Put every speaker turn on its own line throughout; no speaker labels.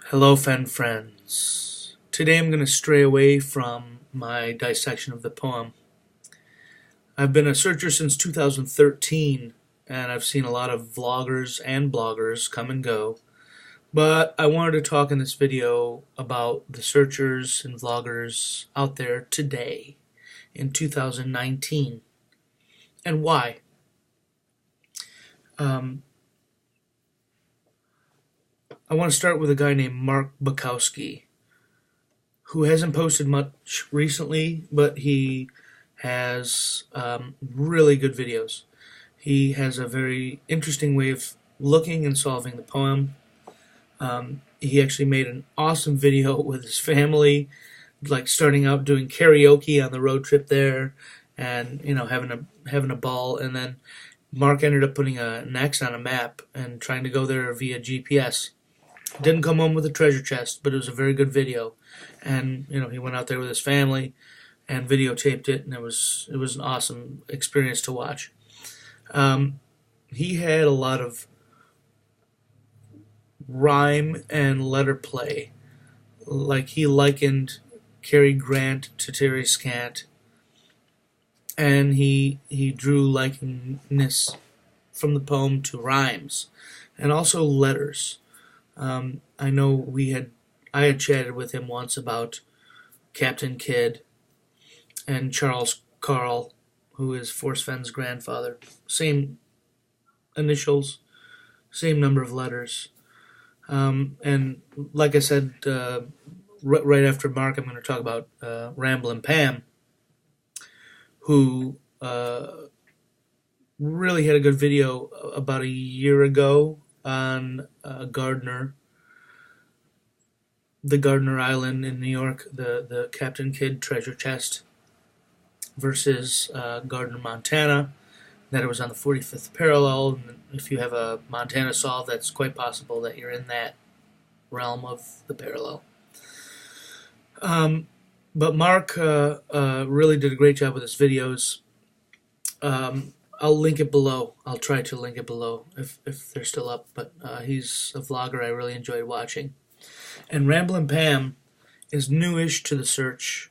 Hello, Fen friends. Today I'm going to stray away from my dissection of the poem. I've been a searcher since 2013, and I've seen a lot of vloggers and bloggers come and go, but I wanted to talk in this video about the searchers and vloggers out there today in 2019, and why. I want to start with a guy named Mark Bukowski, who hasn't posted much recently, but he has really good videos. He has a very interesting way of looking and solving the poem. He actually made an awesome video with his family, like starting out doing karaoke on the road trip there, and having a ball. And then Mark ended up putting an X on a map and trying to go there via GPS. Didn't come home with a treasure chest, but it was a very good video. And he went out there with his family and videotaped it, and it was an awesome experience to watch. He had a lot of rhyme and letter play, like he likened Cary Grant to Terry Scant, and he drew likeness from the poem to rhymes and also letters. I know I had chatted with him once about Captain Kidd and Charles Carl, who is Forrest Fenn's grandfather. Same initials, same number of letters. And like I said, right after Mark, I'm going to talk about Ramblin Pam, who really had a good video about a year ago on Gardner, the Gardner Island in New York, the Captain Kidd treasure chest versus Gardner, Montana, that it was on the 45th parallel. And if you have a Montana solve, that's quite possible that you're in that realm of the parallel. But Mark really did a great job with his videos. I'll link it below. I'll try to link it below if they're still up. But he's a vlogger I really enjoyed watching. And Ramblin Pam is newish to the search.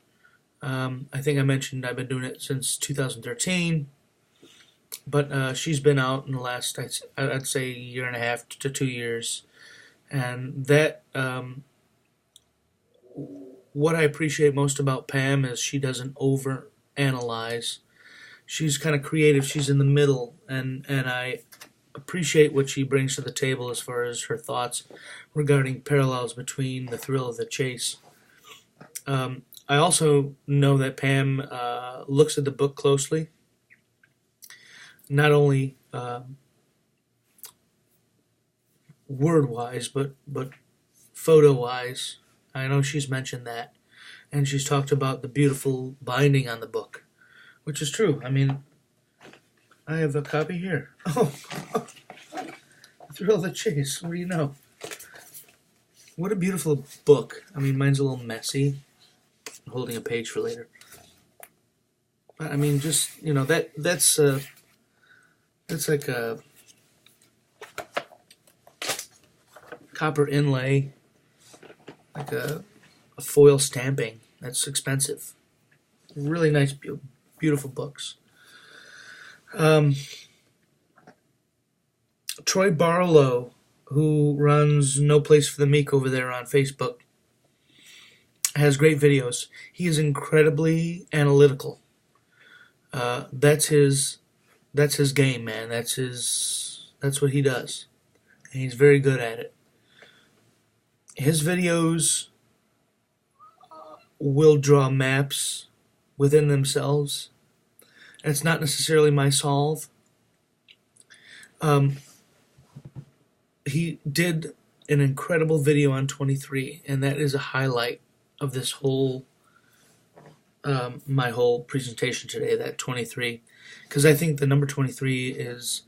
I think I mentioned I've been doing it since 2013. But she's been out in the last, I'd say, year and a half to 2 years. And that, what I appreciate most about Pam is she doesn't overanalyze. She's kind of creative. She's in the middle, and I appreciate what she brings to the table as far as her thoughts regarding parallels between the thrill of the chase. I also know that Pam looks at the book closely, not only word-wise, but photo-wise. I know she's mentioned that, and she's talked about the beautiful binding on the book, which is true. I mean, I have a copy here. Oh, Thrill of the Chase. What do you know? What a beautiful book. I mean, mine's a little messy. I'm holding a page for later. But I mean, just that's like a copper inlay, like a foil stamping. That's expensive. Really nice, beautiful books. Troy Barlow, who runs No Place for the Meek over there on Facebook, has great videos. He is incredibly analytical. That's his game, man. That's what he does, and he's very good at it. His videos will draw maps within themselves. And it's not necessarily my solve. He did an incredible video on 23, and that is a highlight of this whole, my whole presentation today, that 23. Because I think the number 23 is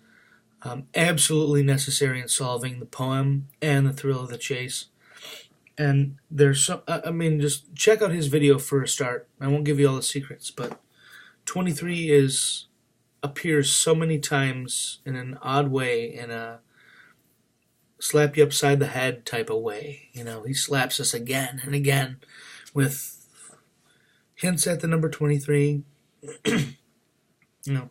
absolutely necessary in solving the poem and the thrill of the chase. And there's some, I mean, just check out his video for a start. I won't give you all the secrets, but 23 appears so many times in an odd way, in a slap you upside the head type of way. You know, he slaps us again and again with hints at the number 23. You know,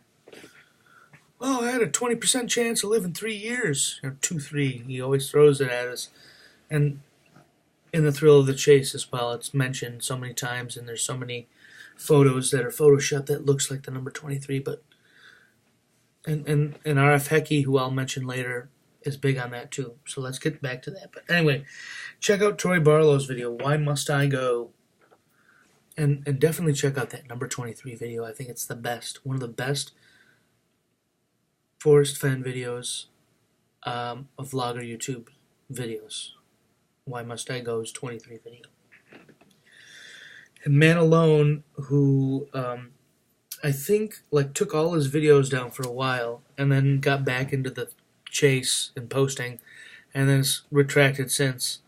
oh, I had a 20% chance of living 3 years. 2-3. He always throws it at us. And in the thrill of the chase as well, it's mentioned so many times, and there's so many photos that are photoshopped that looks like the number 23. But and our F Hecky, who I'll mention later, is big on that too. So let's get back to that. But anyway, check out Troy Barlow's video, Why Must I Go? And definitely check out that number 23 video. I think it's the best. One of the best forest fenn videos of vlogger YouTube videos. Why Must I Go's 23 video. And Man Alone, who I think took all his videos down for a while and then got back into the chase and posting, and then has retracted since.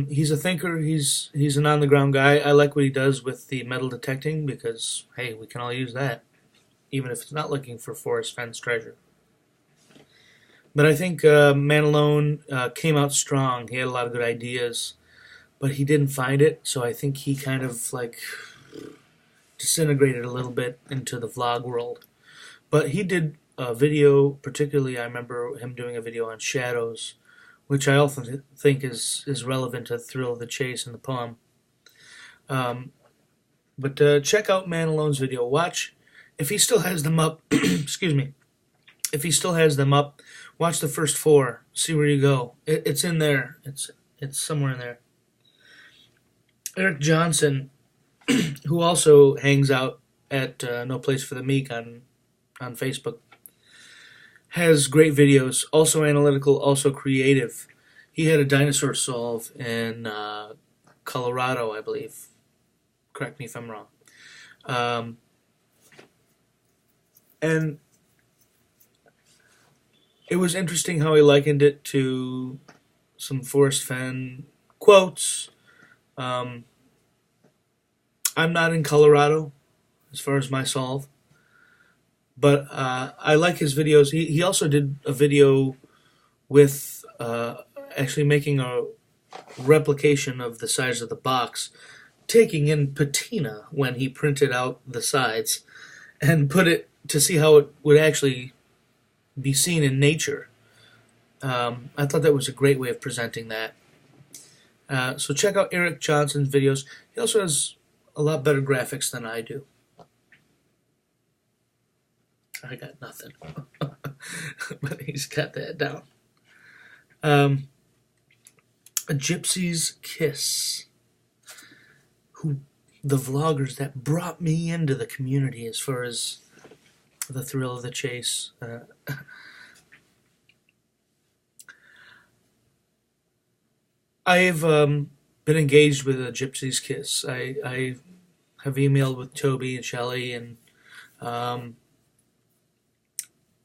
He's a thinker. He's an on-the-ground guy. I like what he does with the metal detecting because, hey, we can all use that, even if it's not looking for forest fenn's treasure. But I think Man Alone came out strong. He had a lot of good ideas, but he didn't find it, so I think he kind of disintegrated a little bit into the vlog world. But he did a video, particularly I remember him doing a video on shadows, which I often think is relevant to the thrill of the chase and the poem. But check out Man Alone's video. Watch, if he still has them up, excuse me, if he still has them up, watch the first 4. See where you go. It's in there. It's somewhere in there. Eric Johnson, who also hangs out at No Place for the Meek on Facebook, has great videos, also analytical, also creative. He had a dinosaur solve in Colorado, I believe. Correct me if I'm wrong. And it was interesting how he likened it to some forest fenn quotes. I'm not in Colorado as far as my solve, but I like his videos. He also did a video with actually making a replication of the size of the box, taking in patina when he printed out the sides and put it to see how it would actually be seen in nature. I thought that was a great way of presenting that. So check out Eric Johnson's videos. He also has a lot better graphics than I do. I got nothing. But he's got that down. A Gypsy's Kiss. The vloggers that brought me into the community as far as the thrill of the chase. I've been engaged with a Gypsy's Kiss. I have emailed with Toby and Shelley, and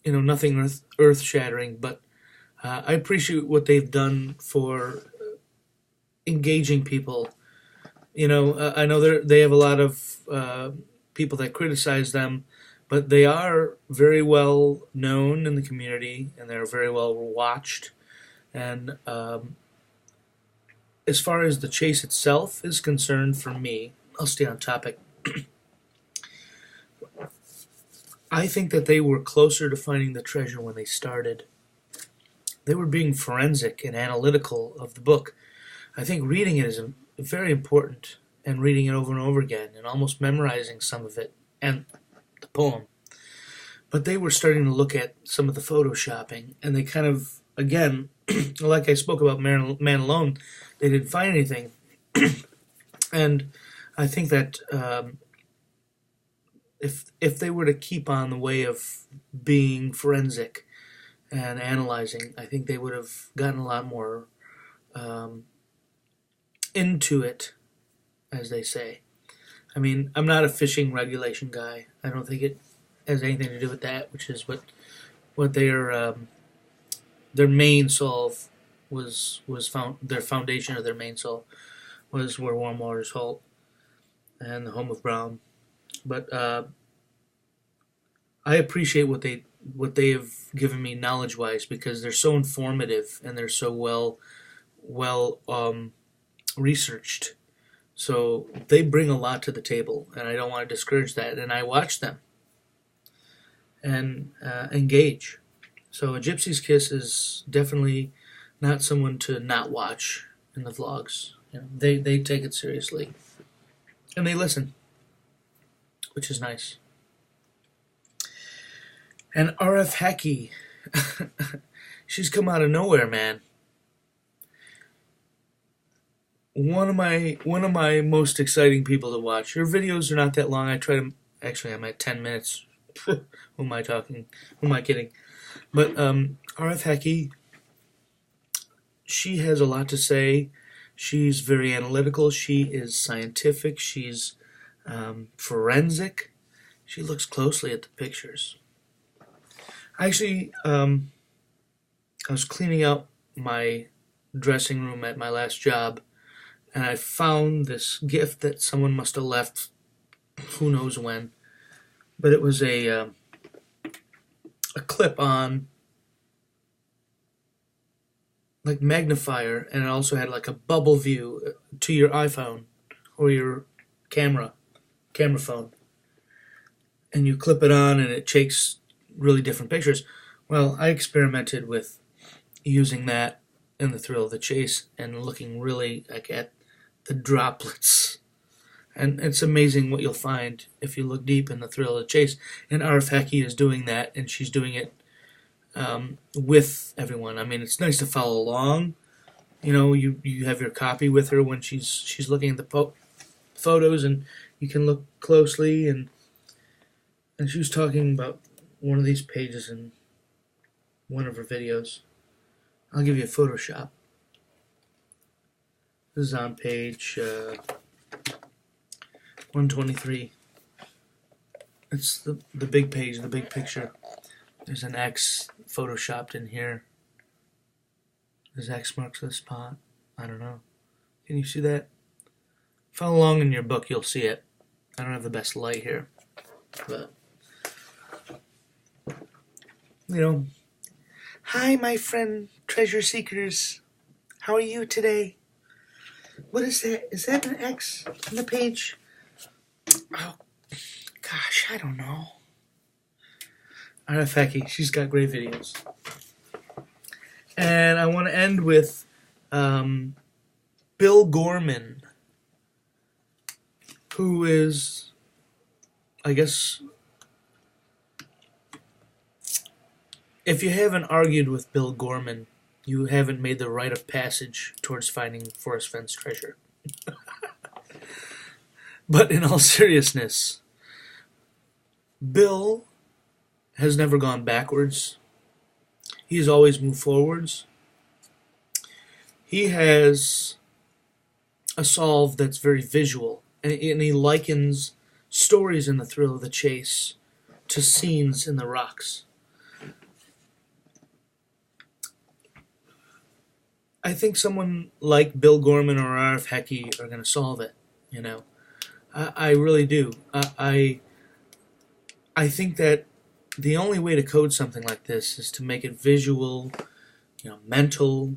nothing earth-shattering, but I appreciate what they've done for engaging people. I know they have a lot of people that criticize them, but they are very well known in the community, and they're very well watched. And as far as the chase itself is concerned, for me, I'll stay on topic. I think that they were closer to finding the treasure when they started. They were being forensic and analytical of the book. I think reading it is very important, and reading it over and over again, and almost memorizing some of it, and the poem. But they were starting to look at some of the photoshopping, and they kind of, again, like I spoke about Man Alone, they didn't find anything. And I think that if they were to keep on the way of being forensic and analyzing, I think they would have gotten a lot more into it, as they say. I mean, I'm not a fishing regulation guy. I don't think it has anything to do with that, which is what their main solve was found. Their foundation of their main solve was Where Warm Waters Halt and the Home of Brown. But I appreciate what what they have given me knowledge-wise, because they're so informative and they're so well researched. So they bring a lot to the table, and I don't want to discourage that. And I watch them and engage. So A Gypsy's Kiss is definitely not someone to not watch in the vlogs. You know, they take it seriously, and they listen, which is nice. And F Hecky, she's come out of nowhere, man. One of my most exciting people to watch. Her videos are not that long. I try to, actually I'm at 10 minutes. Who am I talking? Who am I kidding? But F Hecky, she has a lot to say. She's very analytical. She is scientific. She's forensic. She looks closely at the pictures. Actually, I was cleaning out my dressing room at my last job, and I found this gift that someone must have left who knows when. But it was a clip-on, like, magnifier, and it also had like a bubble view to your iPhone or your camera phone. And you clip it on and it takes really different pictures. Well, I experimented with using that in the thrill of the chase and looking really like at the droplets. And it's amazing what you'll find if you look deep in the thrill of the chase. And F Hecky is doing that, and she's doing it with everyone. I mean, it's nice to follow along. You know, you have your copy with her when she's looking at the photos, and you can look closely. And she was talking about one of these pages in one of her videos. I'll give you a Photoshop. This is on page 123. It's the big page, the big picture. There's an X photoshopped in here. Does X marks the spot? I don't know. Can you see that? Follow along in your book, you'll see it. I don't have the best light here, but you know. Hi, my friend treasure seekers. How are you today? What is that? Is that an X on the page? Oh, gosh, I don't know. F Hecky, she's got great videos. And I want to end with Bill Gorman, who is, I guess, if you haven't argued with Bill Gorman, you haven't made the rite of passage towards finding Forrest Fenn's treasure. But in all seriousness, Bill has never gone backwards. He's always moved forwards. He has a solve that's very visual, and he likens stories in the thrill of the chase to scenes in the rocks. I think someone like Bill Gorman or F Hecky are going to solve it, you know. I really do. I think that the only way to code something like this is to make it visual, you know, mental.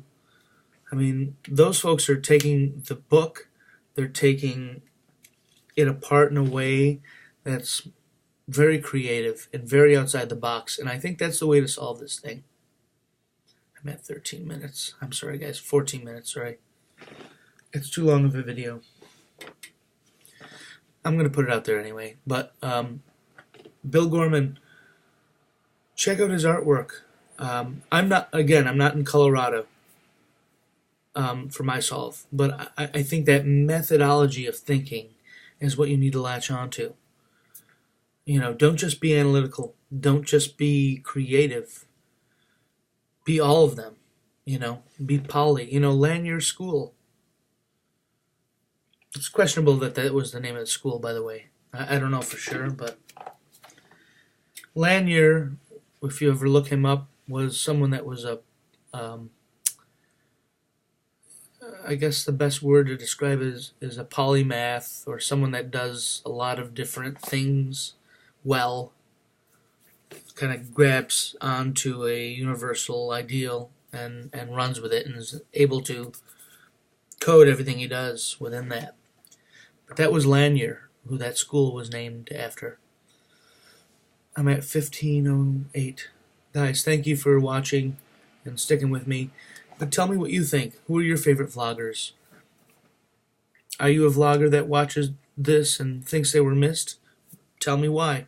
I mean, those folks are taking the book, they're taking it apart in a way that's very creative and very outside the box, and I think that's the way to solve this thing. I'm at 13 minutes. I'm sorry, guys. 14 minutes, sorry. It's too long of a video. I'm going to put it out there anyway. But Bill Gorman, check out his artwork. I'm not in Colorado for my solve, but I think that methodology of thinking is what you need to latch onto. You know, don't just be analytical. Don't just be creative. Be all of them, you know. Be poly. You know, Lanier School. It's questionable that was the name of the school, by the way. I don't know for sure, but Lanier, if you ever look him up, was someone that was a, I guess the best word to describe is a polymath, or someone that does a lot of different things well. kind of grabs onto a universal ideal and runs with it and is able to code everything he does within that. But that was Lanier, who that school was named after. I'm at 15:08. Guys, thank you for watching and sticking with me. But tell me what you think. Who are your favorite vloggers? Are you a vlogger that watches this and thinks they were missed? Tell me why.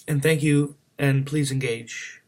And thank you, and please engage.